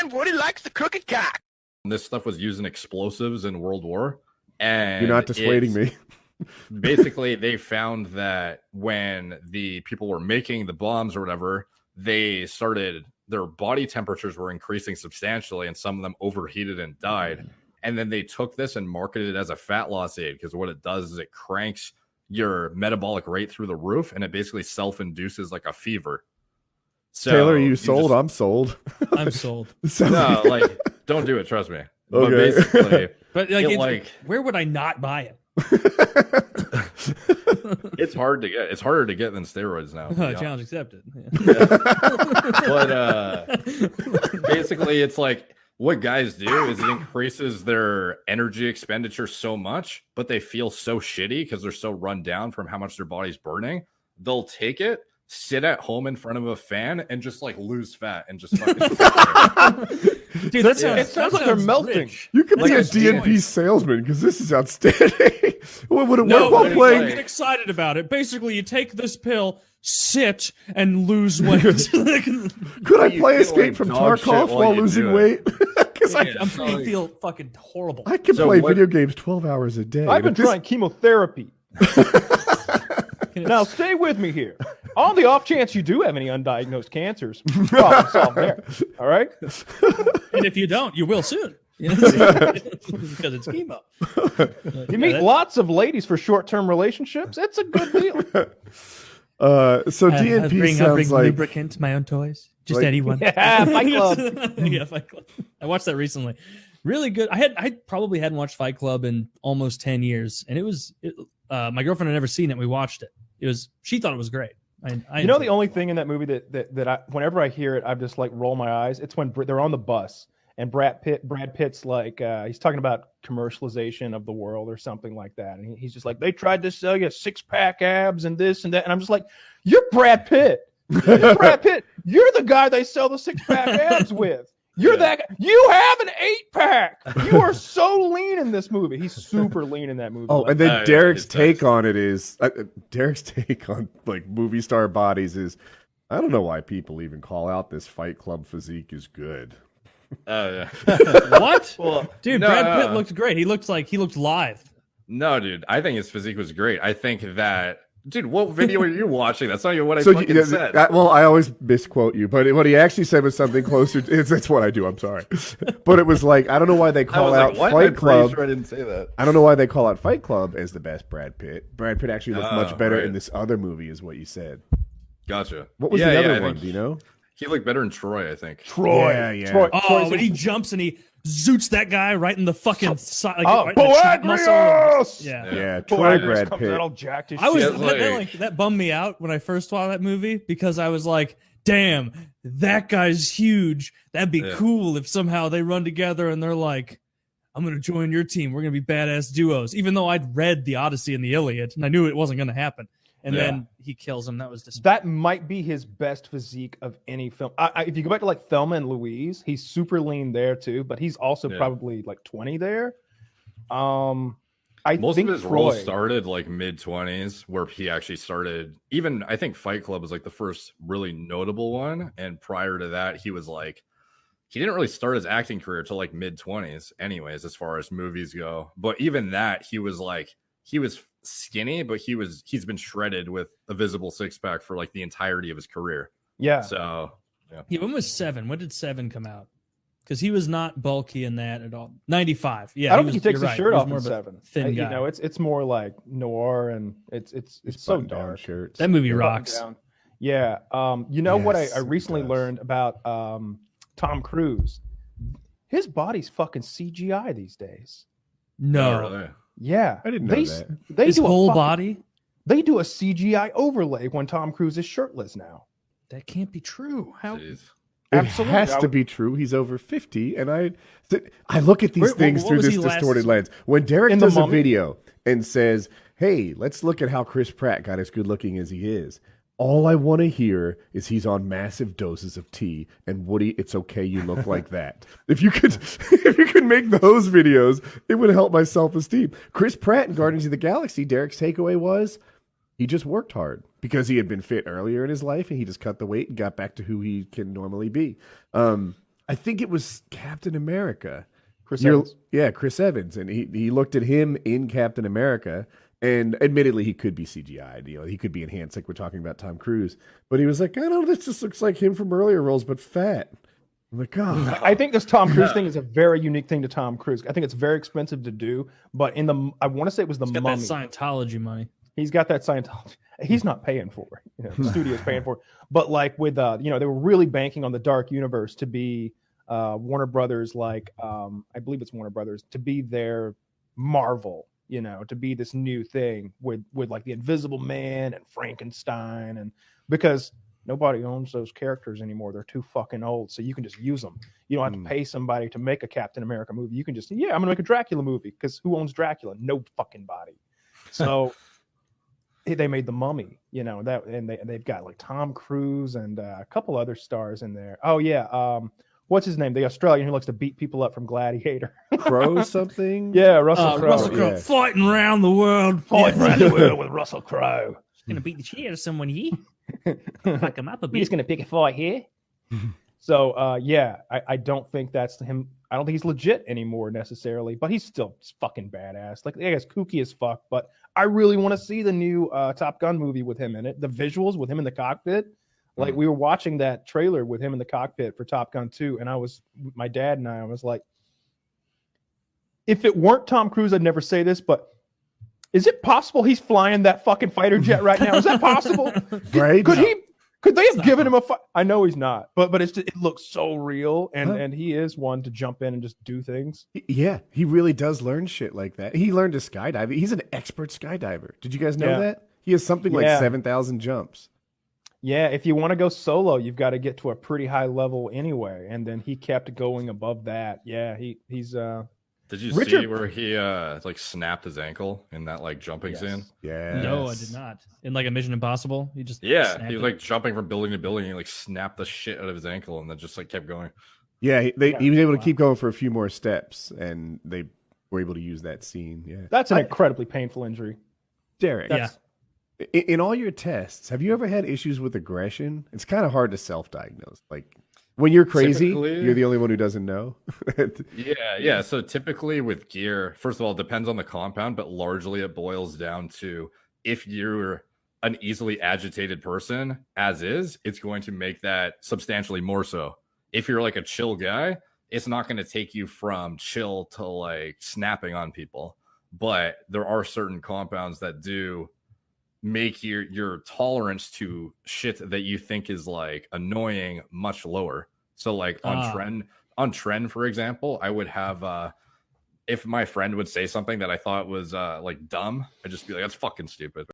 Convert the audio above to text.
and Woody likes the crooked cock. This stuff was using explosives in World War. And you're not dissuading me. Basically, they found that when the people were making the bombs or whatever, their body temperatures were increasing substantially, and some of them overheated and died. And then they took this and marketed it as a fat loss aid, because what it does is it cranks your metabolic rate through the roof, and it basically self-induces like a fever. So Taylor, you sold? I'm sold. I'm sold. No, like, don't do it. Trust me. Okay. But basically, where would I not buy it? it's hard to get. It's harder to get than steroids now. Challenge accepted. Yeah. But basically, it's like what guys do is it increases their energy expenditure so much, but they feel so shitty because they're so run down from how much their body's burning. They'll take it, sit at home in front of a fan, and just like lose fat and just fucking. Dude, that sounds, it sounds like they're melting. Rich. You could be a DNP salesman because this is outstanding. What would it work while playing? Get excited about it. Basically, you take this pill, sit, and lose weight. Could I play Escape from Tarkov while losing weight? Because I'm sure you feel fucking horrible. I can play video games 12 hours a day. I've been trying chemotherapy. Now, stay with me here. On the off chance you do have any undiagnosed cancers, problem solved there. All right? And if you don't, you will soon. Because it's chemo. You meet lots of ladies for short-term relationships. It's a good deal. So DNP I'll bring sounds like lubricant, my own toys. Just anyone. Yeah, Fight Club. Yeah, Fight Club. I watched that recently. Really good. I probably hadn't watched Fight Club in almost 10 years, and my girlfriend had never seen it. We watched it. She thought it was great. I the only thing in that movie that I, whenever I hear it, I just like roll my eyes. It's when they're on the bus and Brad Pitt's like, he's talking about commercialization of the world or something like that. And he's just like, they tried to sell you 6-pack abs and this and that. And I'm just like, you're Brad Pitt. You're Brad Pitt. You're the guy they sell the 6-pack abs with. You're that guy. You have an 8-pack. You are so lean in this movie. He's super lean in that movie. Oh, and then Derek's take on it is Derek's take on like movie star bodies is, I don't know why people even call out this Fight Club physique is good. Yeah. What? Well, dude, Brad Pitt looked great. He looked live. No, dude. I think his physique was great. I think that. Dude, what video are you watching? That's not even what I fucking said. Well, I always misquote you, but what he actually said was something closer. That's what I do. I'm sorry, but it was like I don't know why they call out Fight Club. I didn't say that. I don't know why they call out Fight Club as the best Brad Pitt. Brad Pitt actually looked much better in this other movie, is what you said. Gotcha. What was the other one? Do you know? He looked better in Troy, I think. Troy. Troy. Oh, when he jumps and he zoots that guy right in the fucking side. Like, Yeah. Troy Brad Pitt. All jacked as that bummed me out when I first saw that movie because I was like, damn, that guy's huge. That'd be cool if somehow they run together and they're like, I'm going to join your team. We're going to be badass duos. Even though I'd read the Odyssey and the Iliad and I knew it wasn't going to happen. And then he kills him. That might be his best physique of any film. If you go back to like Thelma and Louise, he's super lean there too, but he's also probably like 20 there. Most of his roles started like mid-20s, where he actually started. Even I think Fight Club was like the first really notable one, and prior to that, he didn't really start his acting career till like mid-20s, anyways, as far as movies go. But even that, he was skinny, but he's been shredded with a visible 6-pack for like the entirety of his career. Yeah. So when was 7? When did 7 come out? Because he was not bulky in that at all. 95. Yeah. I don't think he takes his shirt off in 7. Thin guy. You know, it's more like noir and it's so dark. Shirts. That movie rocks. Yeah. What I recently learned about Tom Cruise? His body's fucking CGI these days. No. Oh, really? Yeah, I didn't know that. His whole body? They do a CGI overlay when Tom Cruise is shirtless now. That can't be true. How? Jeez. It has to be true. He's over 50, and I look at these things through this distorted lens. When Derek does a video and says, "Hey, let's look at how Chris Pratt got as good looking as he is," all I want to hear is he's on massive doses of tea, and Woody, it's okay you look like that. If you could make those videos, it would help my self-esteem. Chris Pratt in Guardians of the Galaxy, Derek's takeaway was he just worked hard because he had been fit earlier in his life, and he just cut the weight and got back to who he can normally be. I think it was Captain America. Chris Evans. Yeah, Chris Evans, and he looked at him in Captain America, and admittedly he could be CGI'd. You know, he could be enhanced, like we're talking about Tom Cruise. But he was like, I don't know, this just looks like him from earlier roles, but fat. I'm like, oh. I think this Tom Cruise thing is a very unique thing to Tom Cruise. I think it's very expensive to do, but I want to say it was the He's got Mummy. that Scientology money. He's got that Scientology. He's not paying for it. You know, the studio's paying for it. But like with, you know, they were really banking on the Dark Universe to be Warner Brothers, like I believe it's Warner Brothers, to be their Marvel. You know, to be this new thing with like the Invisible Man and Frankenstein, and because nobody owns those characters anymore. They're too fucking old. So you can just use them. You don't have to pay somebody to make a Captain America movie. You can just, I'm going to make a Dracula movie, because who owns Dracula? No fucking body. So they made the Mummy, you know, that, and they've got like Tom Cruise and a couple other stars in there. Oh yeah. What's his name? The Australian who likes to beat people up from Gladiator. Crowe something? Yeah, Russell Crowe. Russell Crowe, fighting around the world. Fighting around the world with Russell Crowe. Gonna beat the shit out of someone here. Fuck him up a bit. He's gonna pick a fight here. So yeah, I don't think that's him. I don't think he's legit anymore necessarily, but he's still fucking badass. Like, I guess kooky as fuck, but I really want to see the new Top Gun movie with him in it. The visuals with him in the cockpit. Like, we were watching that trailer with him in the cockpit for Top Gun 2, and my dad and I was like, if it weren't Tom Cruise, I'd never say this, but is it possible he's flying that fucking fighter jet right now? Is that possible? Right? Could they have given him a fight? I know he's not, but it looks so real, and he is one to jump in and just do things. Yeah, he really does learn shit like that. He learned to skydive. He's an expert skydiver. Did you guys know that? He has something like 7,000 jumps. Yeah, if you want to go solo, you've got to get to a pretty high level anyway, and then he kept going above that. Yeah, he's Did you see where he like snapped his ankle in that like jumping scene? Yeah. No, I did not. In like a Mission Impossible, he just he was like jumping from building to building, and he like snapped the shit out of his ankle, and then just like kept going. Yeah, he was able to keep going for a few more steps, and they were able to use that scene. Yeah, that's an incredibly painful injury. Derek, in all your tests, have you ever had issues with aggression? It's kind of hard to self-diagnose. Like, when you're crazy, you're the only one who doesn't know. Yeah. So typically with gear, first of all, it depends on the compound, but largely it boils down to if you're an easily agitated person, as is, it's going to make that substantially more so. If you're like a chill guy, it's not going to take you from chill to like snapping on people. But there are certain compounds that do make your tolerance to shit that you think is like annoying much lower. So like on trend, for example, I would have if my friend would say something that I thought was like dumb, I'd just be like, that's fucking stupid.